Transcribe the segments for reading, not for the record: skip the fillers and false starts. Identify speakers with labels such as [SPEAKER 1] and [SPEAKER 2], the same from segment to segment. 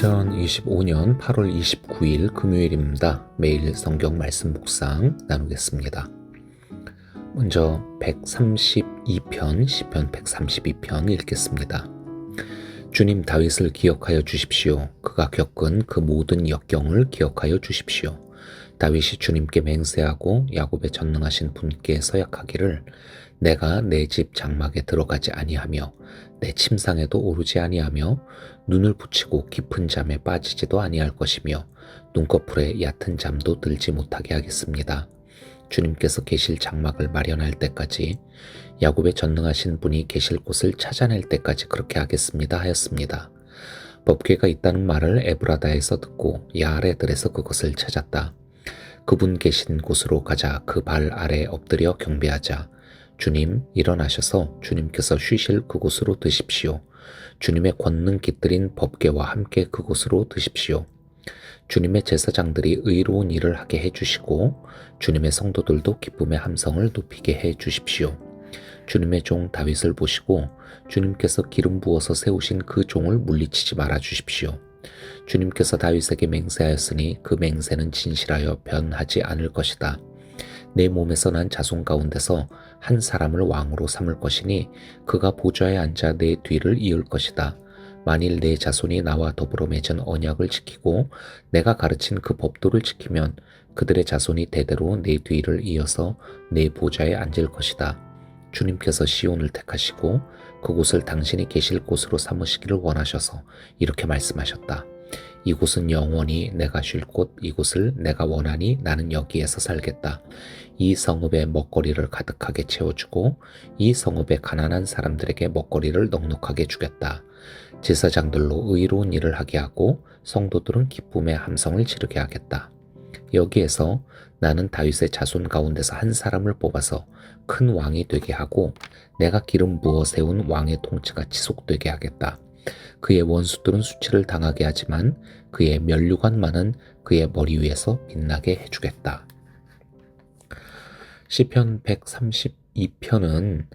[SPEAKER 1] 2025년 8월 29일 금요일입니다. 매일 성경 말씀 묵상 나누겠습니다. 먼저 132편, 시편 132편 읽겠습니다. 주님 다윗을 기억하여 주십시오. 그가 겪은 그 모든 역경을 기억하여 주십시오. 다윗이 주님께 맹세하고 야곱의 전능하신 분께 서약하기를 내가 내 집 장막에 들어가지 아니하며 내 침상에도 오르지 아니하며 눈을 붙이고 깊은 잠에 빠지지도 아니할 것이며 눈꺼풀에 얕은 잠도 들지 못하게 하겠습니다. 주님께서 계실 장막을 마련할 때까지 야곱의 전능하신 분이 계실 곳을 찾아낼 때까지 그렇게 하겠습니다 하였습니다. 법궤가 있다는 말을 에브라다에서 듣고 야알에들에서 그것을 찾았다. 그분 계신 곳으로 가자. 그 발 아래 엎드려 경배하자. 주님 일어나셔서 주님께서 쉬실 그곳으로 드십시오. 주님의 권능 깃들인 법궤와 함께 그곳으로 드십시오. 주님의 제사장들이 의로운 일을 하게 해주시고 주님의 성도들도 기쁨의 함성을 높이게 해주십시오. 주님의 종 다윗을 보시고 주님께서 기름 부어서 세우신 그 종을 물리치지 말아 주십시오. 주님께서 다윗에게 맹세하였으니 그 맹세는 진실하여 변하지 않을 것이다. 내 몸에서 난 자손 가운데서 한 사람을 왕으로 삼을 것이니 그가 보좌에 앉아 내 뒤를 이을 것이다. 만일 내 자손이 나와 더불어 맺은 언약을 지키고 내가 가르친 그 법도를 지키면 그들의 자손이 대대로 내 뒤를 이어서 내 보좌에 앉을 것이다. 주님께서 시온을 택하시고 그곳을 당신이 계실 곳으로 삼으시기를 원하셔서 이렇게 말씀하셨다. 이곳은 영원히 내가 쉴 곳, 이곳을 내가 원하니 나는 여기에서 살겠다. 이 성읍에 먹거리를 가득하게 채워주고 이 성읍의 가난한 사람들에게 먹거리를 넉넉하게 주겠다. 제사장들로 의로운 일을 하게 하고 성도들은 기쁨의 함성을 지르게 하겠다. 여기에서 나는 다윗의 자손 가운데서 한 사람을 뽑아서 큰 왕이 되게 하고 내가 기름 부어 세운 왕의 통치가 지속되게 하겠다. 그의 원수들은 수치를 당하게 하지만 그의 면류관만은 그의 머리 위에서 빛나게 해주겠다. 시편 132편은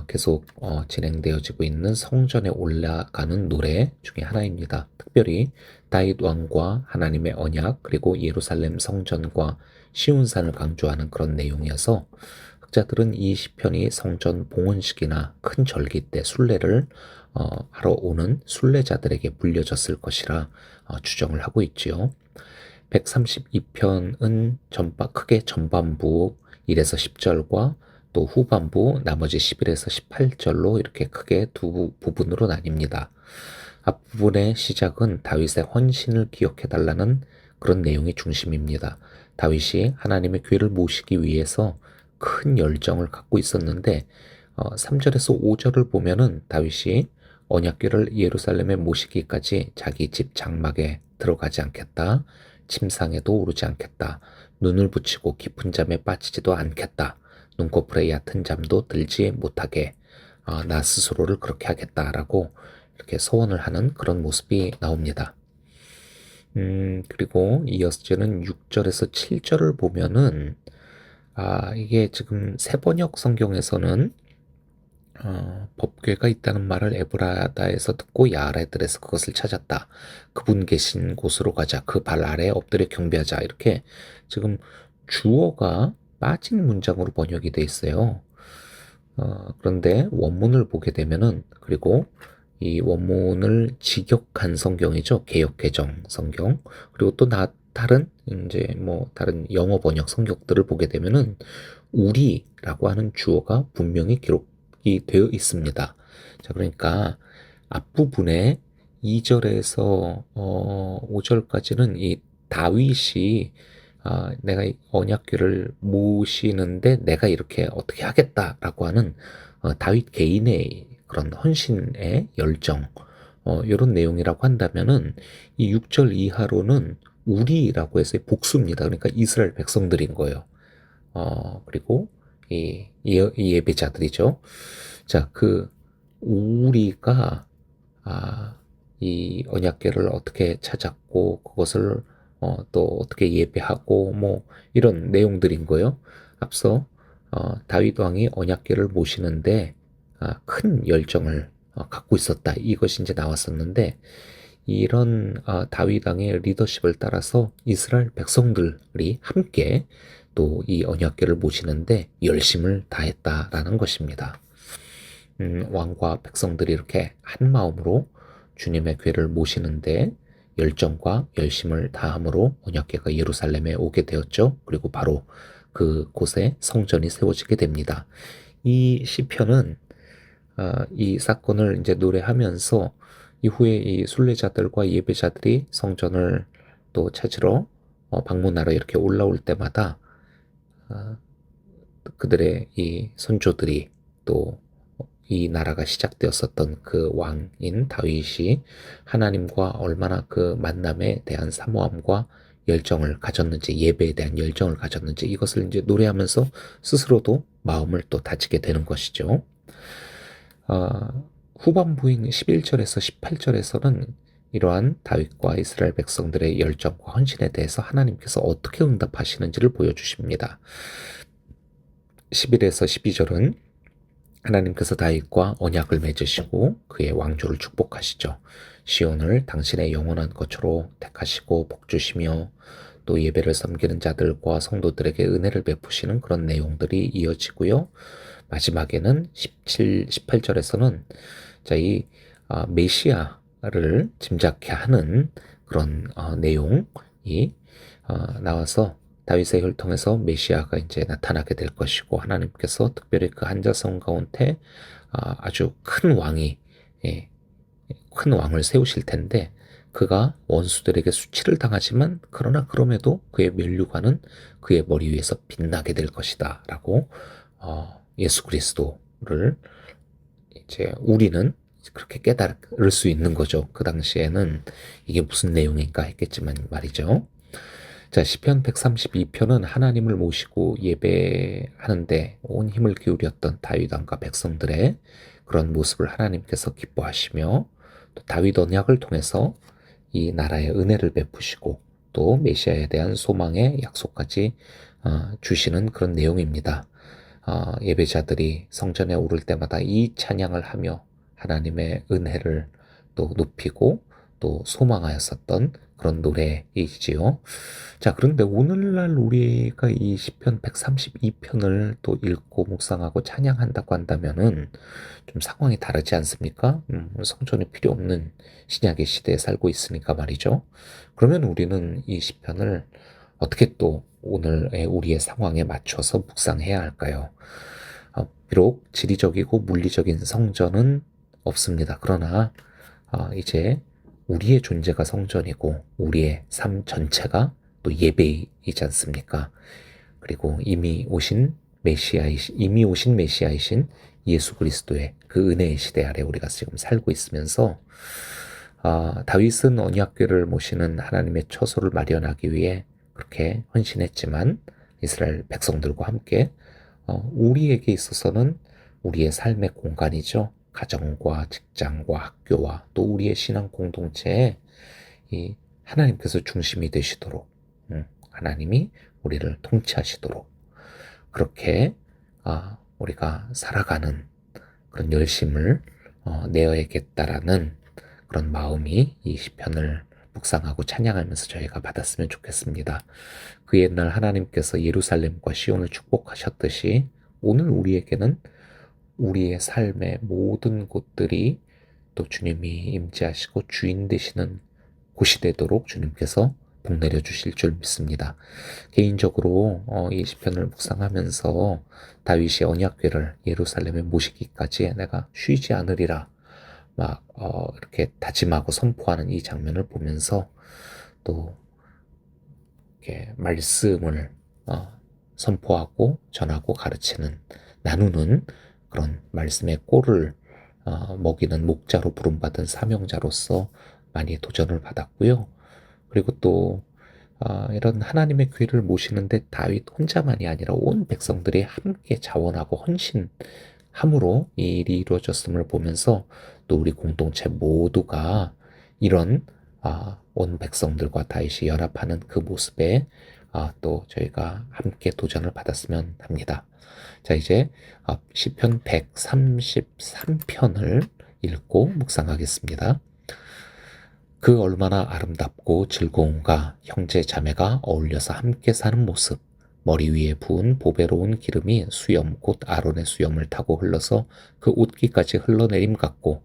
[SPEAKER 1] 계속 진행되어지고 있는 성전에 올라가는 노래 중에 하나입니다. 특별히 다윗 왕과 하나님의 언약 그리고 예루살렘 성전과 시온산을 강조하는 그런 내용이어서 학자들은 이 시편이 성전 봉헌식이나 큰 절기 때 순례를 하러 오는 순례자들에게 불려졌을 것이라 추정을 하고 있지요. 132편은 크게 전반부 1에서 10절과 또 후반부 나머지 11에서 18절로 이렇게 크게 두 부분으로 나뉩니다. 앞부분의 시작은 다윗의 헌신을 기억해달라는 그런 내용이 중심입니다. 다윗이 하나님의 귀를 모시기 위해서 큰 열정을 갖고 있었는데 3절에서 5절을 보면은 다윗이 언약궤를 예루살렘에 모시기까지 자기 집 장막에 들어가지 않겠다. 침상에도 오르지 않겠다. 눈을 붙이고 깊은 잠에 빠지지도 않겠다. 눈꺼풀에 얕은 잠도 들지 못하게 나 스스로를 그렇게 하겠다라고 이렇게 소원을 하는 그런 모습이 나옵니다. 그리고 이어서는 6절에서 7절을 보면은 이게 지금 세번역 성경에서는 법궤가 있다는 말을 에브라다에서 듣고 야알에들에서 그것을 찾았다. 그분 계신 곳으로 가자. 그 발 아래에 엎드려 경배하자. 이렇게 지금 주어가 빠진 문장으로 번역이 돼 있어요. 그런데 원문을 보게 되면은 그리고 이 원문을 직역한 성경이죠. 개역개정 성경. 그리고 또 다른 다른 영어 번역 성경들을 보게 되면은 우리라고 하는 주어가 분명히 기록이 되어 있습니다. 자, 그러니까 앞부분에 2절에서 5절까지는 이 다윗이 내가 언약궤를 모시는데 내가 이렇게 어떻게 하겠다라고 하는 다윗 개인의 그런 헌신의 열정 이런 내용이라고 한다면은 이 6절 이하로는 우리라고 해서 복수입니다. 그러니까 이스라엘 백성들인 거예요. 그리고 이 예배자들이죠. 자, 그 우리가 이 언약궤를 어떻게 찾았고 그것을 또 어떻게 예배하고 뭐 이런 내용들인 거예요. 앞서 다윗 왕이 언약궤를 모시는데 큰 열정을 갖고 있었다. 이것이 이제 나왔었는데 이런 다윗 왕의 리더십을 따라서 이스라엘 백성들이 함께 또 이 언약궤를 모시는데 열심을 다했다라는 것입니다. 왕과 백성들이 이렇게 한 마음으로 주님의 궤를 모시는데 열정과 열심을 다함으로 언약궤가 예루살렘에 오게 되었죠. 그리고 바로 그곳에 성전이 세워지게 됩니다. 이 시편은 이 사건을 이제 노래하면서 이후에 이 순례자들과 예배자들이 성전을 또 찾으러 방문하러 이렇게 올라올 때마다 어, 그들의 이 선조들이 또 이 나라가 시작되었었던 그 왕인 다윗이 하나님과 얼마나 그 만남에 대한 사모함과 열정을 가졌는지, 예배에 대한 열정을 가졌는지 이것을 이제 노래하면서 스스로도 마음을 또 다지게 되는 것이죠. 후반부인 11절에서 18절에서는 이러한 다윗과 이스라엘 백성들의 열정과 헌신에 대해서 하나님께서 어떻게 응답하시는지를 보여주십니다. 11에서 12절은 하나님께서 다윗과 언약을 맺으시고 그의 왕조를 축복하시죠. 시온을 당신의 영원한 거처로 택하시고 복주시며 또 예배를 섬기는 자들과 성도들에게 은혜를 베푸시는 그런 내용들이 이어지고요. 마지막에는 17, 18절에서는 이 메시아를 짐작케 하는 그런 내용이 나와서 다윗의 혈통에서 메시아가 이제 나타나게 될 것이고 하나님께서 특별히 그 한 자성 가운데 아주 큰 왕이 예, 큰 왕을 세우실 텐데 그가 원수들에게 수치를 당하지만 그러나 그럼에도 그의 면류관은 그의 머리 위에서 빛나게 될 것이다 라고 예수 그리스도를 이제 우리는 그렇게 깨달을 수 있는 거죠. 그 당시에는 이게 무슨 내용인가 했겠지만 말이죠. 자, 시편 132편은 하나님을 모시고 예배하는데 온 힘을 기울였던 다윗 왕과 백성들의 그런 모습을 하나님께서 기뻐하시며 또 다윗 언약을 통해서 이 나라의 은혜를 베푸시고 또 메시아에 대한 소망의 약속까지 주시는 그런 내용입니다. 예배자들이 성전에 오를 때마다 이 찬양을 하며 하나님의 은혜를 또 높이고 또 소망하였었던 그런 노래이지요. 자, 그런데 오늘날 우리가 이 시편 132편을 또 읽고 묵상하고 찬양한다고 한다면은 좀 상황이 다르지 않습니까? 성전이 필요 없는 신약의 시대에 살고 있으니까 말이죠. 그러면 우리는 이 시편을 어떻게 또 오늘의 우리의 상황에 맞춰서 묵상해야 할까요? 비록 지리적이고 물리적인 성전은 없습니다. 그러나 이제 우리의 존재가 성전이고 우리의 삶 전체가 또 예배이지 않습니까? 그리고 이미 오신 메시아이신 예수 그리스도의 그 은혜의 시대 아래 우리가 지금 살고 있으면서 다윗은 언약궤를 모시는 하나님의 처소를 마련하기 위해 그렇게 헌신했지만 이스라엘 백성들과 함께 우리에게 있어서는 우리의 삶의 공간이죠. 가정과 직장과 학교와 또 우리의 신앙 공동체에 이 하나님께서 중심이 되시도록 하나님이 우리를 통치하시도록 그렇게 우리가 살아가는 그런 열심을 내어야겠다라는 그런 마음이 이 시편을 묵상하고 찬양하면서 저희가 받았으면 좋겠습니다. 그 옛날 하나님께서 예루살렘과 시온을 축복하셨듯이 오늘 우리에게는 우리의 삶의 모든 곳들이 또 주님이 임재하시고 주인 되시는 곳이 되도록 주님께서 복 내려 주실 줄 믿습니다. 개인적으로 이 시편을 묵상하면서 다윗이 언약궤를 예루살렘에 모시기까지 내가 쉬지 않으리라 막 이렇게 다짐하고 선포하는 이 장면을 보면서 또 이렇게 말씀을 선포하고 전하고 가르치는 나누는 그런 말씀의 꼴을 먹이는 목자로 부름받은 사명자로서 많이 도전을 받았고요. 그리고 또 이런 하나님의 귀를 모시는데 다윗 혼자만이 아니라 온 백성들이 함께 자원하고 헌신함으로 이 일이 이루어졌음을 보면서 또 우리 공동체 모두가 이런 온 백성들과 다윗이 연합하는 그 모습에 또 저희가 함께 도전을 받았으면 합니다. 자, 이제 시편 133편을 읽고 묵상하겠습니다. 그 얼마나 아름답고 즐거운가 형제 자매가 어울려서 함께 사는 모습. 머리 위에 부은 보배로운 기름이 수염 곧 아론의 수염을 타고 흘러서 그 옷깃까지 흘러내림 같고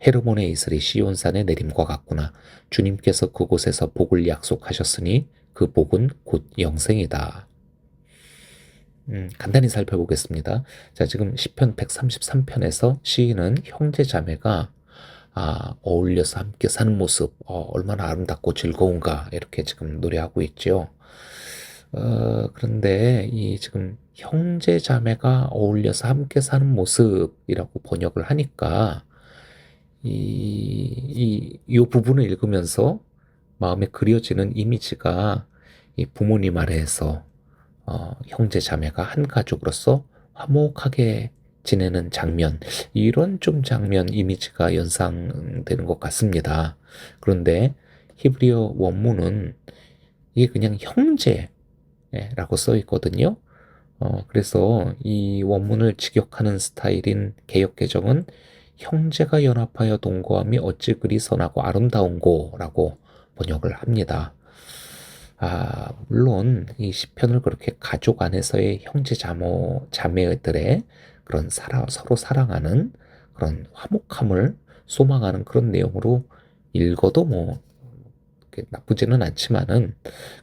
[SPEAKER 1] 헤르몬의 이슬이 시온산의 내림과 같구나. 주님께서 그곳에서 복을 약속하셨으니 그 복은 곧 영생이다. 간단히 살펴보겠습니다. 자, 지금 시편 133편에서 시인은 형제 자매가 어울려서 함께 사는 모습, 얼마나 아름답고 즐거운가, 이렇게 지금 노래하고 있죠. 그런데 이 지금 형제 자매가 어울려서 함께 사는 모습이라고 번역을 하니까 이 부분을 읽으면서 마음에 그려지는 이미지가 이 부모님 아래에서 형제 자매가 한 가족으로서 화목하게 지내는 장면, 이런 좀 장면 이미지가 연상되는 것 같습니다. 그런데 히브리어 원문은 이게 그냥 형제라고 써 있거든요. 그래서 이 원문을 직역하는 스타일인 개역개정은 형제가 연합하여 동거함이 어찌 그리 선하고 아름다운고라고 번역을 합니다. 물론 이 시편을 그렇게 가족 안에서의 형제 자매들의 그런 서로 사랑하는 그런 화목함을 소망하는 그런 내용으로 읽어도 뭐 나쁘지는 않지만은,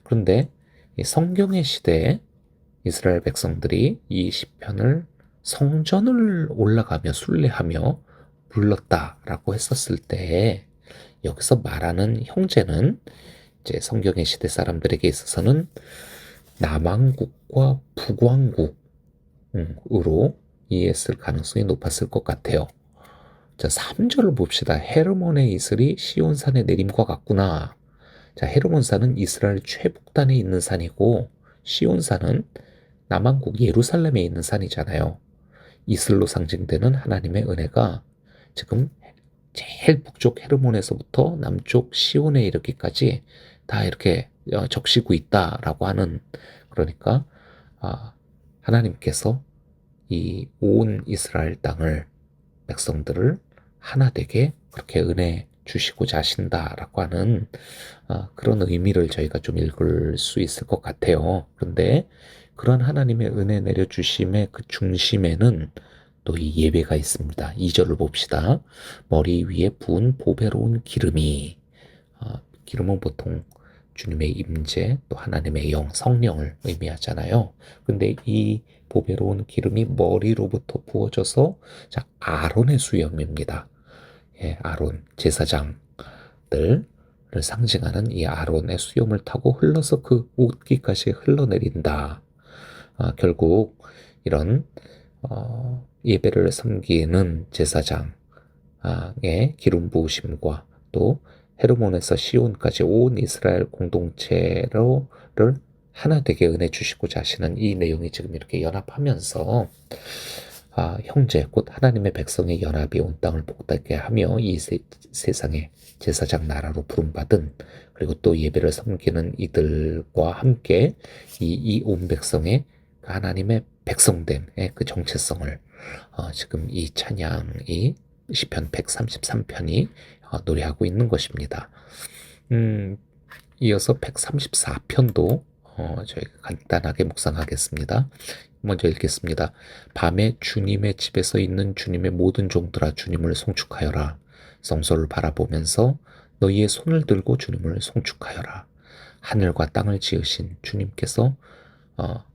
[SPEAKER 1] 그런데 이 성경의 시대에 이스라엘 백성들이 이 시편을 성전을 올라가며 순례하며 불렀다라고 했었을 때 여기서 말하는 형제는 이제 성경의 시대 사람들에게 있어서는 남왕국과 북왕국으로 이해했을 가능성이 높았을 것 같아요. 자, 3절을 봅시다. 헤르몬의 이슬이 시온산의 내림과 같구나. 자, 헤르몬산은 이스라엘 최북단에 있는 산이고 시온산은 남왕국 예루살렘에 있는 산이잖아요. 이슬로 상징되는 하나님의 은혜가 지금 제일 북쪽 헤르몬에서부터 남쪽 시온에 이르기까지 다 이렇게 적시고 있다라고 하는, 그러니까 하나님께서 이 온 이스라엘 땅을, 백성들을 하나 되게 그렇게 은혜 주시고자 하신다라고 하는 그런 의미를 저희가 좀 읽을 수 있을 것 같아요. 그런데 그런 하나님의 은혜 내려주심의 그 중심에는 또 이 예배가 있습니다. 2절을 봅시다. 머리 위에 부은 보배로운 기름이, 기름은 보통 주님의 임재, 또 하나님의 영, 성령을 의미하잖아요. 근데 이 보배로운 기름이 머리로부터 부어져서, 자, 아론의 수염입니다. 예, 아론 제사장들을 상징하는 이 아론의 수염을 타고 흘러서 그 옷깃까지 흘러내린다. 결국 이런 예배를 섬기는 제사장의 기름 부으심과 또 헤르몬에서 시온까지 온 이스라엘 공동체를 하나 되게 은혜 주시고자 하시는 이 내용이 지금 이렇게 연합하면서 형제 곧 하나님의 백성의 연합이 온 땅을 복되게 하며 이 세상의 제사장 나라로 부름받은, 그리고 또 예배를 섬기는 이들과 함께 이 온 백성의 하나님의 백성됨의 그 정체성을 지금 이 찬양이 시편 133편이 노래하고 있는 것입니다. 이어서 134편도 저희가 간단하게 묵상하겠습니다. 먼저 읽겠습니다. 밤에 주님의 집에서 있는 주님의 모든 종들아 주님을 송축하여라. 성소를 바라보면서 너희의 손을 들고 주님을 송축하여라. 하늘과 땅을 지으신 주님께서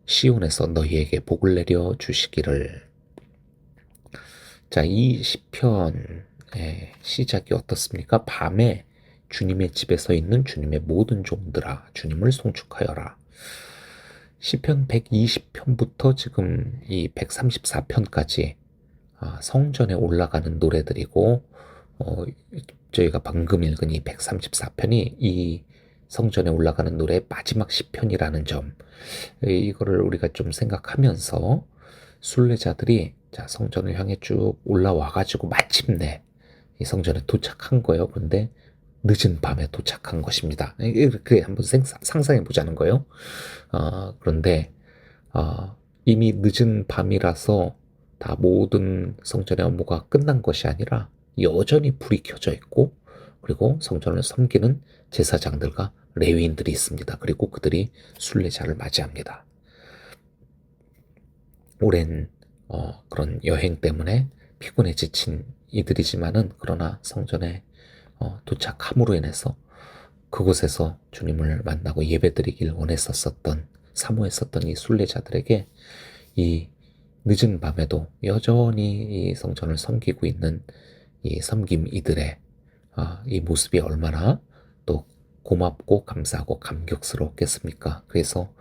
[SPEAKER 1] 시온에서 너희에게 복을 내려 주시기를. 자, 이 시편의 시작이 어떻습니까? 밤에 주님의 집에서 있는 주님의 모든 종들아 주님을 송축하여라. 시편 120편부터 지금 이 134편까지 성전에 올라가는 노래들이고, 저희가 방금 읽은 이 134편이 이 성전에 올라가는 노래의 마지막 시편이라는 점, 이거를 우리가 좀 생각하면서 순례자들이 자, 성전을 향해 쭉 올라와가지고 마침내 이 성전에 도착한 거예요. 그런데 늦은 밤에 도착한 것입니다. 이렇게 한번 상상해 보자는 거예요. 그런데 이미 늦은 밤이라서 다 모든 성전의 업무가 끝난 것이 아니라 여전히 불이 켜져 있고 그리고 성전을 섬기는 제사장들과 레위인들이 있습니다. 그리고 그들이 순례자를 맞이합니다. 오랜 그런 여행 때문에 피곤해 지친 이들이지만은 그러나 성전에 도착함으로 인해서 그곳에서 주님을 만나고 예배드리길 원했었던 사모했었던 이 순례자들에게 이 늦은 밤에도 여전히 이 성전을 섬기고 있는 이 섬김 이들의 이 모습이 얼마나 또 고맙고 감사하고 감격스러웠겠습니까? 그래서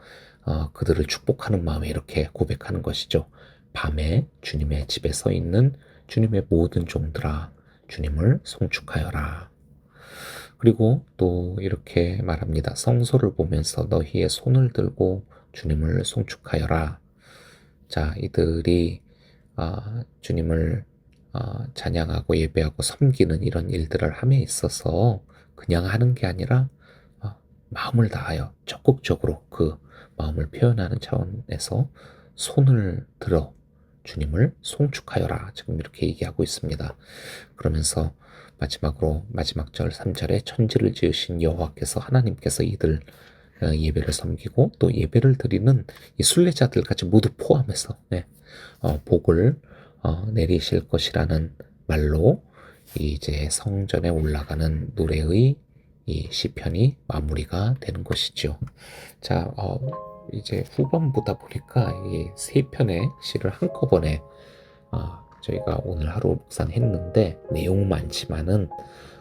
[SPEAKER 1] 그들을 축복하는 마음에 이렇게 고백하는 것이죠. 밤에 주님의 집에 서 있는 주님의 모든 종들아 주님을 송축하여라. 그리고 또 이렇게 말합니다. 성소를 보면서 너희의 손을 들고 주님을 송축하여라. 자, 이들이 주님을 찬양하고 예배하고 섬기는 이런 일들을 함에 있어서 그냥 하는 게 아니라 마음을 다하여 적극적으로 그 마음을 표현하는 차원에서 손을 들어 주님을 송축하여라. 지금 이렇게 얘기하고 있습니다. 그러면서 마지막으로 마지막 절 3절에 천지를 지으신 여호와께서 하나님께서 이들 예배를 섬기고 또 예배를 드리는 이 순례자들까지 모두 포함해서 복을 내리실 것이라는 말로 이제 성전에 올라가는 노래의 이 시편이 마무리가 되는 것이죠. 자, 이제 후반부다 보니까 이 세 편의 시를 한꺼번에 저희가 오늘 하루 묵상했는데 내용 많지만은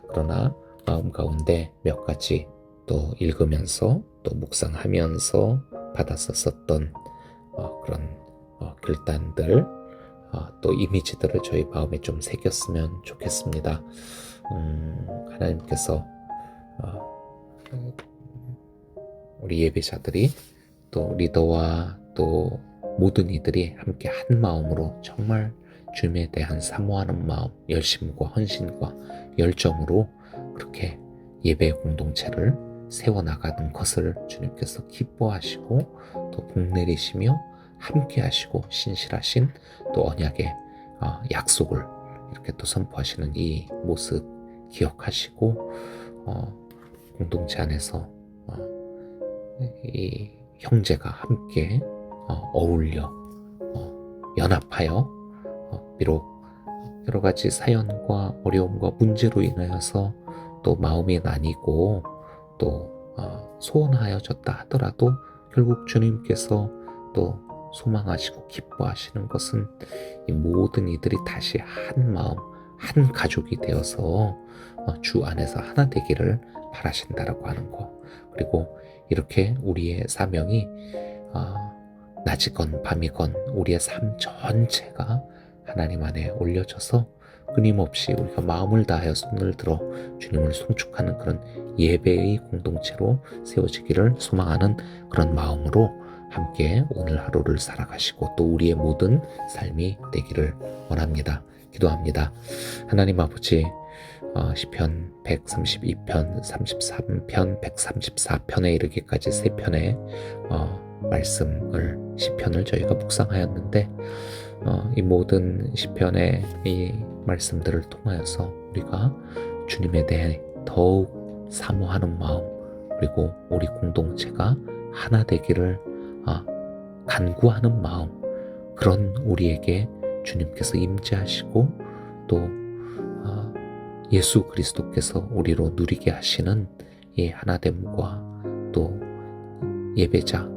[SPEAKER 1] 그러나 마음 가운데 몇 가지 또 읽으면서 또 묵상하면서 받았었던 그런 글단들 또 이미지들을 저희 마음에 좀 새겼으면 좋겠습니다. 하나님께서 우리 예배자들이 또 리더와 또 모든 이들이 함께 한 마음으로 정말 주님에 대한 사모하는 마음, 열심과 헌신과 열정으로 그렇게 예배 공동체를 세워나가는 것을 주님께서 기뻐하시고 또 복 내리시며 함께 하시고 신실하신 또 언약의 약속을 이렇게 또 선포하시는 이 모습 기억하시고 공동체 안에서 이 형제가 함께 어울려 연합하여 비록 여러 가지 사연과 어려움과 문제로 인하여서 또 마음이 나뉘고 또 소원하여졌다 하더라도 결국 주님께서 또 소망하시고 기뻐하시는 것은 이 모든 이들이 다시 한 마음, 한 가족이 되어서 주 안에서 하나 되기를 바라신다라고 하는 것. 그리고 이렇게 우리의 사명이 낮이건 밤이건 우리의 삶 전체가 하나님 안에 올려져서 끊임없이 우리가 마음을 다하여 손을 들어 주님을 송축하는 그런 예배의 공동체로 세워지기를 소망하는 그런 마음으로 함께 오늘 하루를 살아가시고 또 우리의 모든 삶이 되기를 원합니다. 기도합니다. 하나님 아버지, 시편 132편, 33편, 134편에 이르기까지 세 편의 말씀을 시편을 저희가 묵상하였는데 이 모든 시편의 이 말씀들을 통하여서 우리가 주님에 대해 더욱 사모하는 마음 그리고 우리 공동체가 하나 되기를 간구하는 마음 그런 우리에게 주님께서 임재하시고 또 예수 그리스도께서 우리로 누리게 하시는 이 하나됨과 또 예배자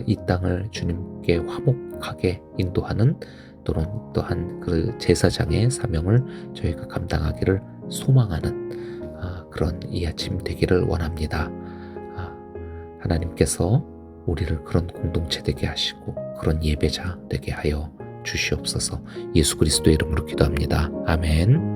[SPEAKER 1] 이 땅을 주님께 화목하게 인도하는 또한 그 제사장의 사명을 저희가 감당하기를 소망하는 그런 이 아침 되기를 원합니다. 하나님께서 우리를 그런 공동체 되게 하시고 그런 예배자 되게 하여 주시옵소서. 예수 그리스도의 이름으로 기도합니다. 아멘.